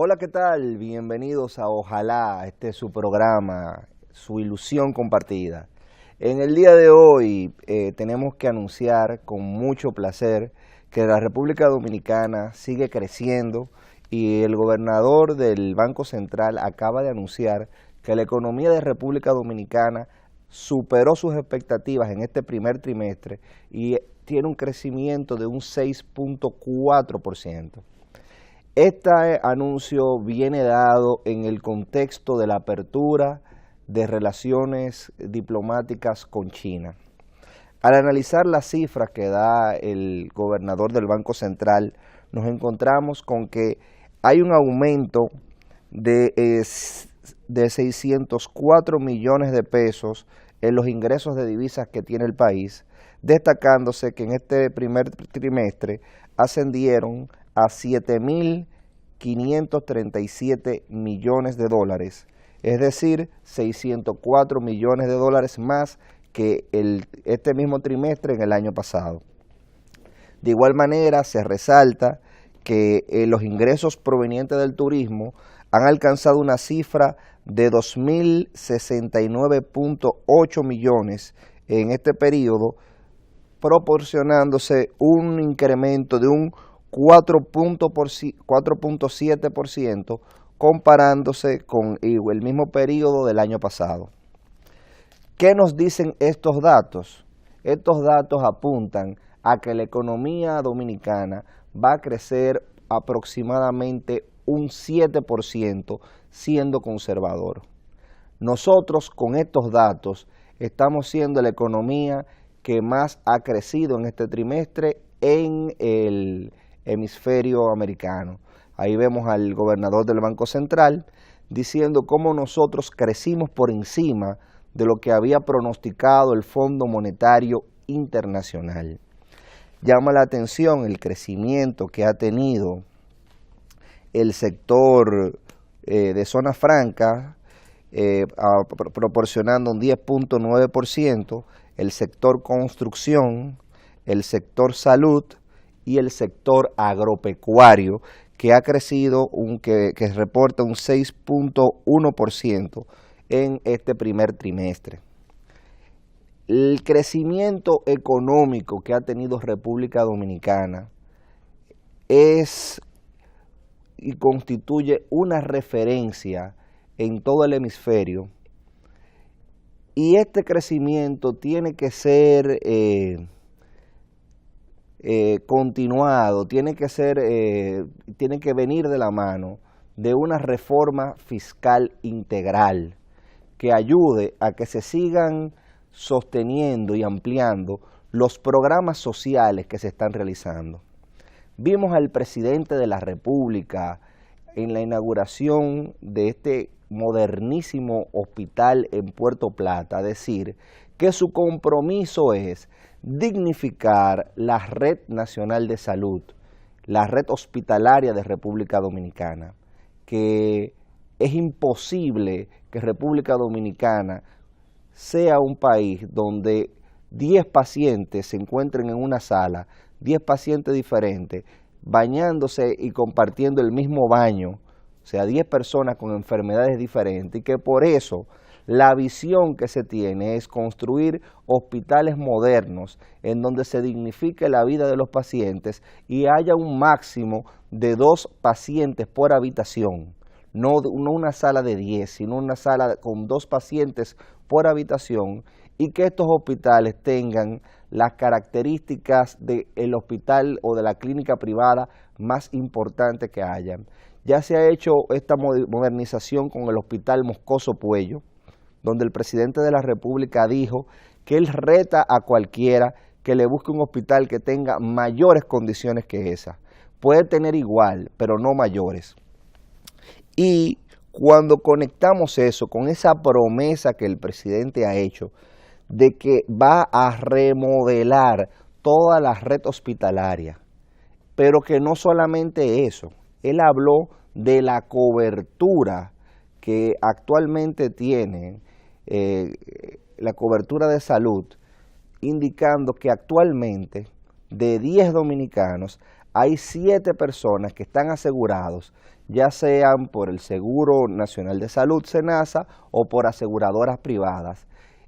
Hola, ¿qué tal? Bienvenidos a Ojalá, este es su programa, su ilusión compartida. En el día de hoy tenemos que anunciar con mucho placer que la República Dominicana sigue creciendo y el gobernador del Banco Central acaba de anunciar que la economía de República Dominicana superó sus expectativas en este primer trimestre y tiene un crecimiento de un 6.4%. Este anuncio viene dado en el contexto de la apertura de relaciones diplomáticas con China. Al analizar las cifras que da el gobernador del Banco Central, nos encontramos con que hay un aumento de 604 millones de pesos en los ingresos de divisas que tiene el país, destacándose que en este primer trimestre ascendieron a 7.537 millones de dólares, es decir, 604 millones de dólares más que este mismo trimestre en el año pasado. De igual manera, se resalta que los ingresos provenientes del turismo han alcanzado una cifra de 2.069.8 millones en este periodo, proporcionándose un incremento de un 4.7% comparándose con el mismo periodo del año pasado. ¿Qué nos dicen estos datos? Estos datos apuntan a que la economía dominicana va a crecer aproximadamente un 7%, siendo conservador. Nosotros con estos datos estamos siendo la economía que más ha crecido en este trimestre en el hemisferio americano. Ahí vemos al gobernador del Banco Central diciendo cómo nosotros crecimos por encima de lo que había pronosticado el Fondo Monetario Internacional. Llama la atención el crecimiento que ha tenido el sector de zona franca, proporcionando un 10.9%, el sector construcción, el sector salud y el sector agropecuario, que ha crecido, que reporta un 6.1% en este primer trimestre. El crecimiento económico que ha tenido República Dominicana es y constituye una referencia en todo el hemisferio, y este crecimiento tiene que ser continuado, tiene que venir de la mano de una reforma fiscal integral que ayude a que se sigan sosteniendo y ampliando los programas sociales que se están realizando. Vimos al presidente de la República en la inauguración de este modernísimo hospital en Puerto Plata decir que su compromiso es dignificar la Red Nacional de Salud, la red hospitalaria de República Dominicana, que es imposible que República Dominicana sea un país donde 10 pacientes se encuentren en una sala, 10 pacientes diferentes, bañándose y compartiendo el mismo baño, o sea, 10 personas con enfermedades diferentes, y que por eso la visión que se tiene es construir hospitales modernos en donde se dignifique la vida de los pacientes y haya un máximo de 2 pacientes por habitación, no una sala de 10, sino una sala con 2 pacientes por habitación, y que estos hospitales tengan las características del hospital o de la clínica privada más importante que hayan. Ya se ha hecho esta modernización con el Hospital Moscoso Puello, donde el presidente de la República dijo que él reta a cualquiera que le busque un hospital que tenga mayores condiciones que esa. Puede tener igual, pero no mayores. Y cuando conectamos eso con esa promesa que el presidente ha hecho de que va a remodelar toda la red hospitalaria, pero que no solamente eso, él habló de la cobertura que actualmente tiene la cobertura de salud, indicando que actualmente de 10 dominicanos hay 7 personas que están asegurados, ya sean por el Seguro Nacional de Salud, SENASA, o por aseguradoras privadas,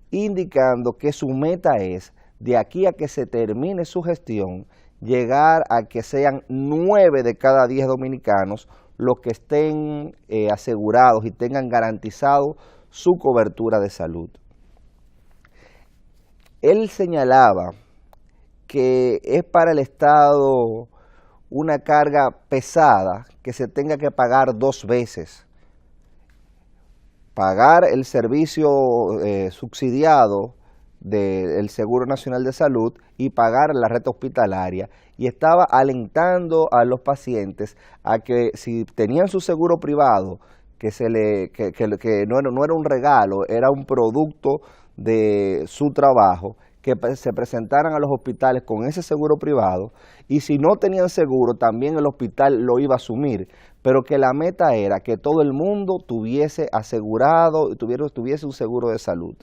indicando que su meta es, de aquí a que se termine su gestión, llegar a que sean 9 de cada 10 dominicanos los que estén asegurados y tengan garantizado su cobertura de salud. Él señalaba que es para el Estado una carga pesada que se tenga que pagar 2 veces. Pagar el servicio subsidiado del Seguro Nacional de Salud y pagar la red hospitalaria, y estaba alentando a los pacientes a que si tenían su seguro privado, que no era un regalo, era un producto de su trabajo, que se presentaran a los hospitales con ese seguro privado, y si no tenían seguro, también el hospital lo iba a asumir, pero que la meta era que todo el mundo tuviese asegurado, tuviese un seguro de salud.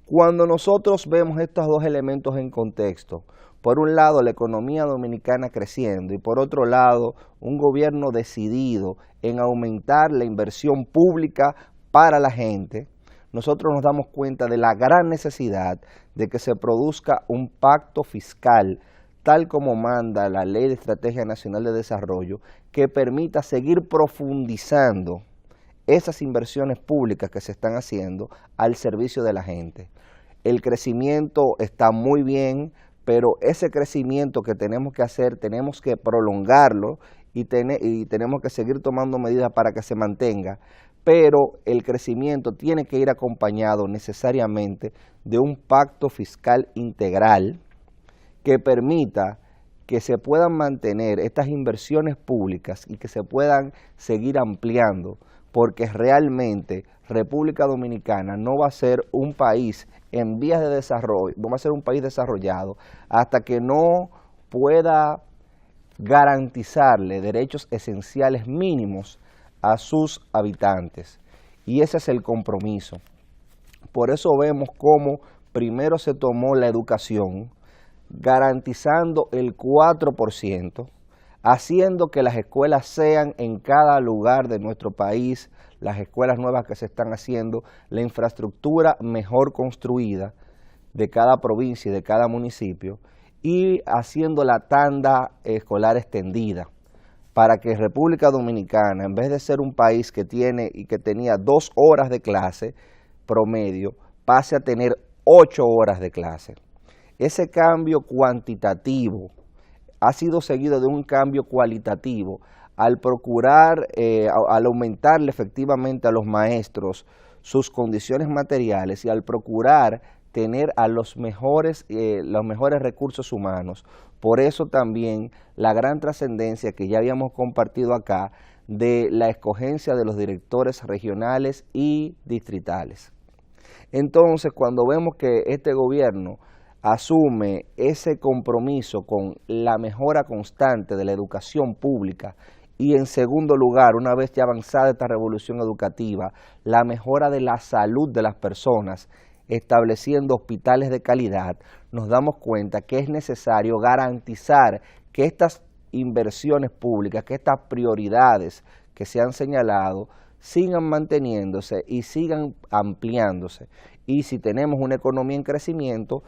Cuando nosotros vemos estos dos elementos en contexto, por un lado la economía dominicana creciendo y por otro lado un gobierno decidido en aumentar la inversión pública para la gente, nosotros nos damos cuenta de la gran necesidad de que se produzca un pacto fiscal, tal como manda la Ley de Estrategia Nacional de Desarrollo, que permita seguir profundizando esas inversiones públicas que se están haciendo al servicio de la gente. El crecimiento está muy bien, pero ese crecimiento que tenemos que hacer, tenemos que prolongarlo y tenemos que seguir tomando medidas para que se mantenga, pero el crecimiento tiene que ir acompañado necesariamente de un pacto fiscal integral que permita que se puedan mantener estas inversiones públicas y que se puedan seguir ampliando, porque realmente República Dominicana no va a ser un país en vías de desarrollo, no va a ser un país desarrollado hasta que no pueda garantizarle derechos esenciales mínimos a sus habitantes. Y ese es el compromiso. Por eso vemos cómo primero se tomó la educación, garantizando el 4%, haciendo que las escuelas sean en cada lugar de nuestro país, las escuelas nuevas que se están haciendo, la infraestructura mejor construida de cada provincia y de cada municipio, y haciendo la tanda escolar extendida, para que República Dominicana, en vez de ser un país que tiene y que tenía 2 horas de clase promedio, pase a tener 8 horas de clase. Ese cambio cuantitativo ha sido seguido de un cambio cualitativo al procurar, al aumentarle efectivamente a los maestros sus condiciones materiales y al procurar tener a los mejores recursos humanos. Por eso también la gran trascendencia que ya habíamos compartido acá de la escogencia de los directores regionales y distritales. Entonces, cuando vemos que este gobierno asume ese compromiso con la mejora constante de la educación pública y en segundo lugar, una vez ya avanzada esta revolución educativa, la mejora de la salud de las personas, estableciendo hospitales de calidad, nos damos cuenta que es necesario garantizar que estas inversiones públicas, que estas prioridades que se han señalado, sigan manteniéndose y sigan ampliándose. Y si tenemos una economía en crecimiento,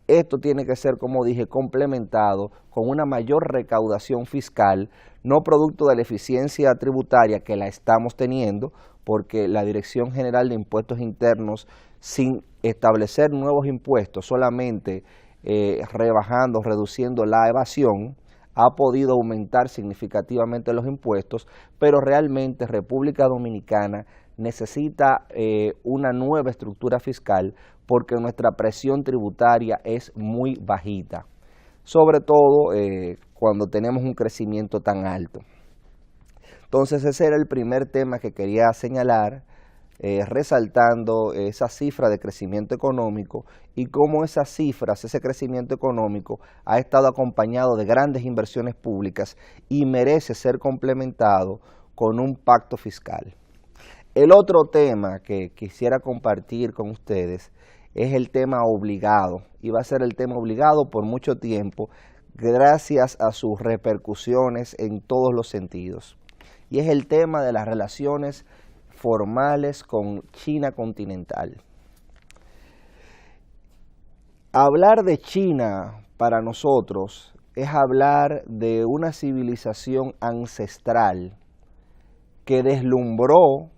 esto tiene que ser, como dije, complementado con una mayor recaudación fiscal, no producto de la eficiencia tributaria que la estamos teniendo, porque la Dirección General de Impuestos Internos, sin establecer nuevos impuestos, solamente reduciendo la evasión, ha podido aumentar significativamente los impuestos, pero realmente República Dominicana necesita una nueva estructura fiscal porque nuestra presión tributaria es muy bajita, sobre todo cuando tenemos un crecimiento tan alto. Entonces ese era el primer tema que quería señalar, resaltando esa cifra de crecimiento económico y cómo esas cifras, ese crecimiento económico ha estado acompañado de grandes inversiones públicas y merece ser complementado con un pacto fiscal. El otro tema que quisiera compartir con ustedes es el tema obligado, y va a ser el tema obligado por mucho tiempo, gracias a sus repercusiones en todos los sentidos. Y es el tema de las relaciones formales con China continental. Hablar de China para nosotros es hablar de una civilización ancestral que deslumbró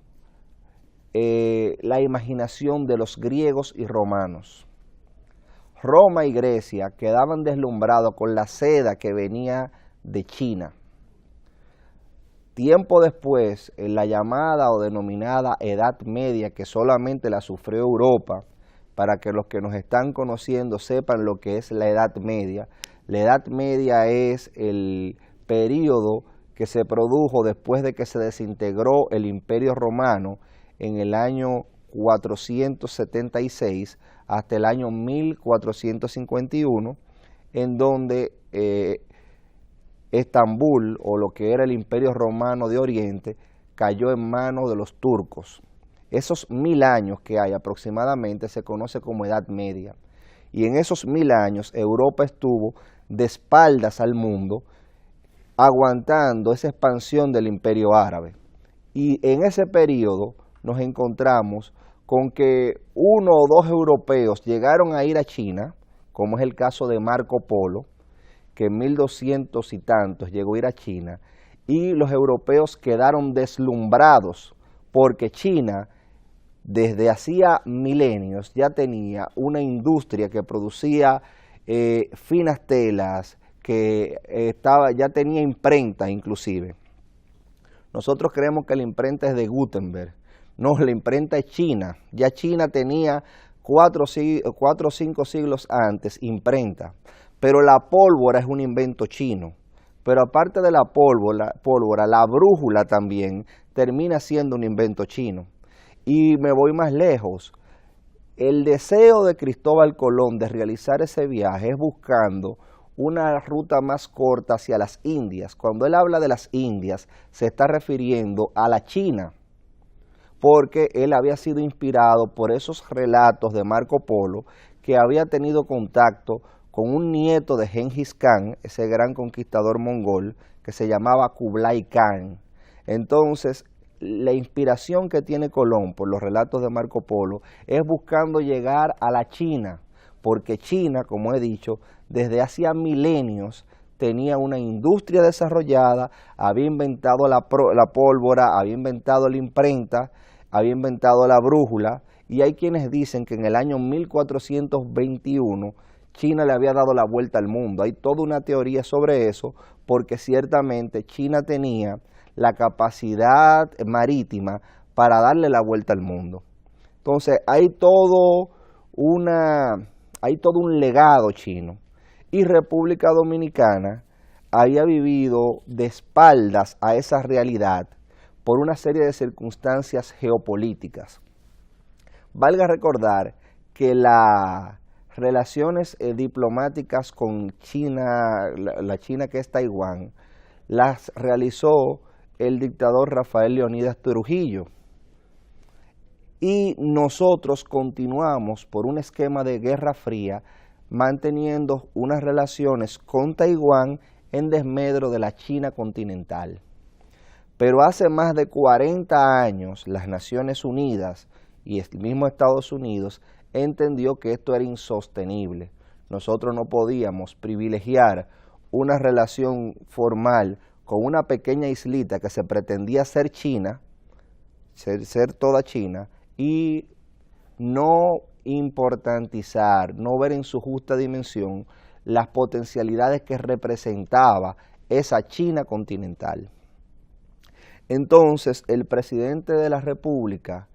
la imaginación de los griegos y romanos. Roma y Grecia quedaban deslumbrados con la seda que venía de China. Tiempo después, en la llamada o denominada Edad Media, que solamente la sufrió Europa, para que los que nos están conociendo sepan lo que es la Edad Media. La Edad Media es el período que se produjo después de que se desintegró el Imperio Romano en el año 476 hasta el año 1451, en donde Estambul, o lo que era el Imperio Romano de Oriente, cayó en manos de los turcos. Esos 1000 años que hay aproximadamente se conoce como Edad Media. Y en esos 1000 años Europa estuvo de espaldas al mundo, aguantando esa expansión del Imperio Árabe. Y en ese periodo nos encontramos con que 1 o 2 europeos llegaron a ir a China, como es el caso de Marco Polo, que en 1200 y tantos llegó a ir a China, y los europeos quedaron deslumbrados porque China desde hacía milenios ya tenía una industria que producía finas telas, que ya tenía imprenta inclusive. Nosotros creemos que la imprenta es de Gutenberg. No, la imprenta es China. Ya China tenía 4 o 5 siglos antes imprenta. Pero la pólvora es un invento chino. Pero aparte de la pólvora, la brújula también termina siendo un invento chino. Y me voy más lejos. El deseo de Cristóbal Colón de realizar ese viaje es buscando una ruta más corta hacia las Indias. Cuando él habla de las Indias, se está refiriendo a la China, porque él había sido inspirado por esos relatos de Marco Polo, que había tenido contacto con un nieto de Gengis Khan, ese gran conquistador mongol, que se llamaba Kublai Khan. Entonces, la inspiración que tiene Colón por los relatos de Marco Polo es buscando llegar a la China, porque China, como he dicho, desde hacía milenios tenía una industria desarrollada, había inventado la pólvora, había inventado la imprenta, había inventado la brújula, y hay quienes dicen que en el año 1421 China le había dado la vuelta al mundo. Hay toda una teoría sobre eso, porque ciertamente China tenía la capacidad marítima para darle la vuelta al mundo. Entonces hay todo un legado chino, y República Dominicana había vivido de espaldas a esa realidad por una serie de circunstancias geopolíticas. Valga recordar que las relaciones diplomáticas con China, la China que es Taiwán, las realizó el dictador Rafael Leónidas Trujillo. Y nosotros continuamos por un esquema de Guerra Fría manteniendo unas relaciones con Taiwán en desmedro de la China continental. Pero hace más de 40 años las Naciones Unidas y el mismo Estados Unidos entendió que esto era insostenible. Nosotros no podíamos privilegiar una relación formal con una pequeña islita que se pretendía ser China, ser toda China, y no importantizar, no ver en su justa dimensión las potencialidades que representaba esa China continental. Entonces, el presidente de la República,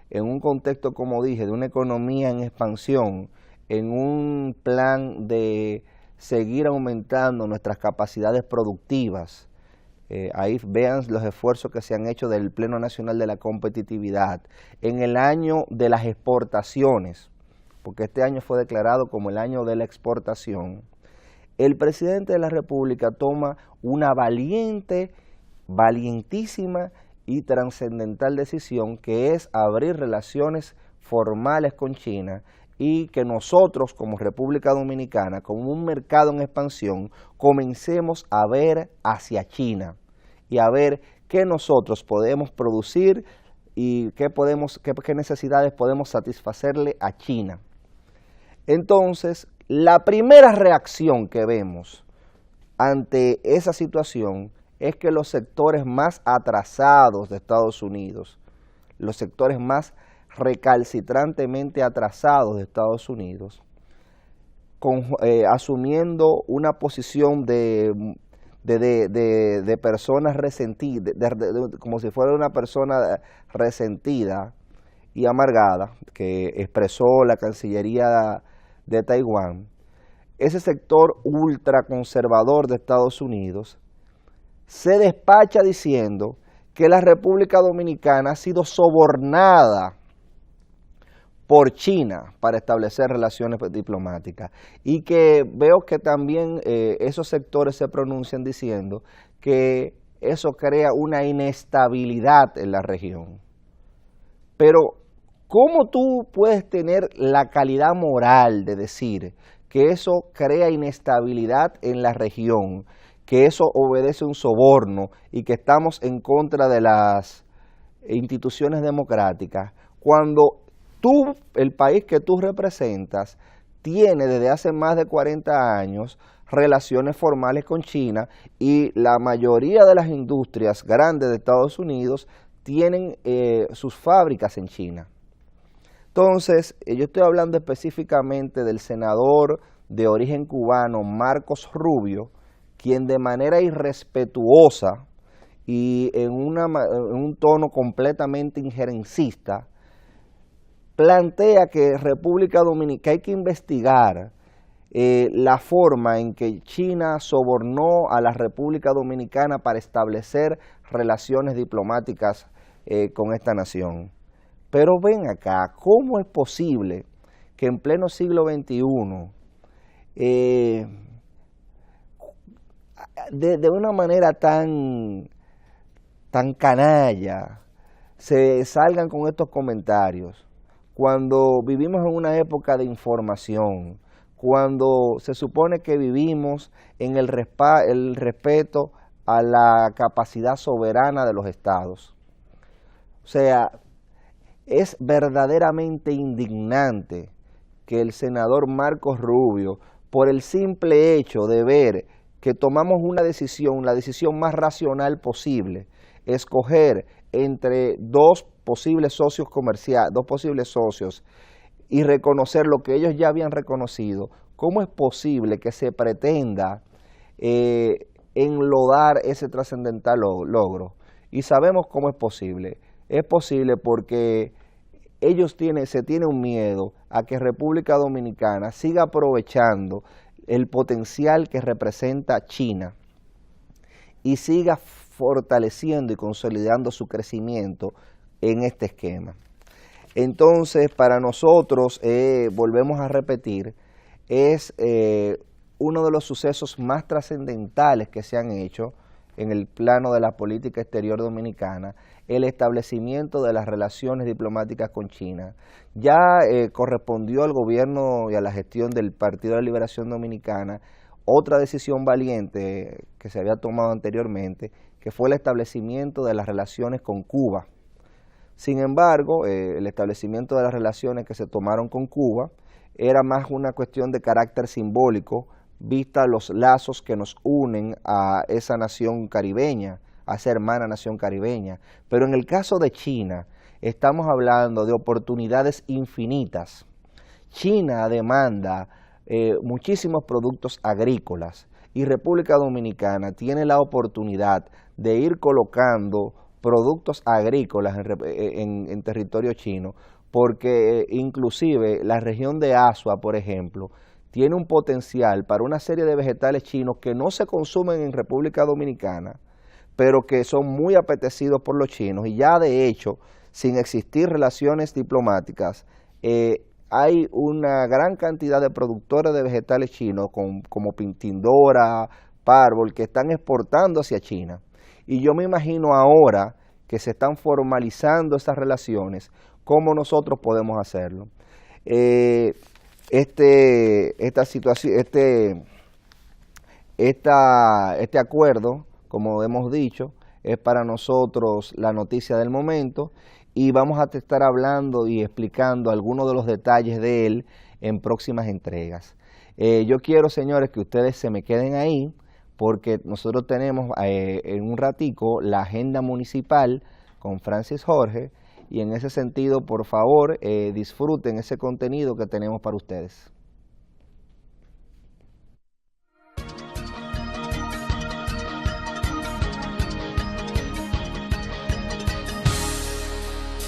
en un contexto, como dije, de una economía en expansión, en un plan de seguir aumentando nuestras capacidades productivas, ahí vean los esfuerzos que se han hecho del Pleno Nacional de la Competitividad, en el año de las exportaciones, porque este año fue declarado como el año de la exportación. El presidente de la República toma una valientísima y trascendental decisión, que es abrir relaciones formales con China y que nosotros como República Dominicana, como un mercado en expansión, comencemos a ver hacia China y a ver qué nosotros podemos producir y qué necesidades podemos satisfacerle a China. Entonces, la primera reacción que vemos ante esa situación es que los sectores más atrasados de Estados Unidos, los sectores más recalcitrantemente atrasados de Estados Unidos, asumiendo una posición de personas resentidas, como si fuera una persona resentida y amargada, que expresó la Cancillería de Taiwán, ese sector ultraconservador de Estados Unidos se despacha diciendo que la República Dominicana ha sido sobornada por China para establecer relaciones diplomáticas, y que veo que también esos sectores se pronuncian diciendo que eso crea una inestabilidad en la región. Pero, ¿cómo tú puedes tener la calidad moral de decir que eso crea inestabilidad en la región, que eso obedece a un soborno y que estamos en contra de las instituciones democráticas, cuando el país que tú representas tiene desde hace más de 40 años relaciones formales con China, y la mayoría de las industrias grandes de Estados Unidos tienen sus fábricas en China? Entonces, yo estoy hablando específicamente del senador de origen cubano Marcos Rubio, quien de manera irrespetuosa y en un tono completamente injerencista plantea que República Dominicana hay que investigar la forma en que China sobornó a la República Dominicana para establecer relaciones diplomáticas con esta nación. Pero ven acá, ¿cómo es posible que en pleno siglo XXI, de una manera tan canalla, se salgan con estos comentarios, cuando vivimos en una época de información, cuando se supone que vivimos en el respeto a la capacidad soberana de los estados? O sea, es verdaderamente indignante que el senador Marcos Rubio, por el simple hecho de ver que tomamos una decisión, la decisión más racional posible, escoger entre dos posibles socios comerciales, dos posibles socios, y reconocer lo que ellos ya habían reconocido, ¿cómo es posible que se pretenda enlodar ese trascendental logro? Y sabemos cómo es posible. Es posible porque se tiene un miedo a que República Dominicana siga aprovechando el potencial que representa China y siga fortaleciendo y consolidando su crecimiento en este esquema. Entonces, para nosotros, volvemos a repetir, es uno de los sucesos más trascendentales que se han hecho en el plano de la política exterior dominicana, el establecimiento de las relaciones diplomáticas con China. Ya correspondió al gobierno y a la gestión del Partido de Liberación Dominicana otra decisión valiente que se había tomado anteriormente, que fue el establecimiento de las relaciones con Cuba. Sin embargo, el establecimiento de las relaciones que se tomaron con Cuba era más una cuestión de carácter simbólico, vista los lazos que nos unen a esa nación caribeña, a esa hermana nación caribeña. Pero en el caso de China, estamos hablando de oportunidades infinitas. China demanda muchísimos productos agrícolas y República Dominicana tiene la oportunidad de ir colocando productos agrícolas en territorio chino, porque inclusive la región de Azua, por ejemplo, tiene un potencial para una serie de vegetales chinos que no se consumen en República Dominicana, pero que son muy apetecidos por los chinos, y ya de hecho, sin existir relaciones diplomáticas, hay una gran cantidad de productores de vegetales chinos como Tindora, Parbol, que están exportando hacia China. Y yo me imagino ahora que se están formalizando esas relaciones, ¿cómo nosotros podemos hacerlo? esta situación, este acuerdo, como hemos dicho, es para nosotros la noticia del momento y vamos a estar hablando y explicando algunos de los detalles de él en próximas entregas. Yo quiero, señores, que ustedes se me queden ahí porque nosotros tenemos en un ratico la agenda municipal con Francis Jorge y en ese sentido, por favor, disfruten ese contenido que tenemos para ustedes.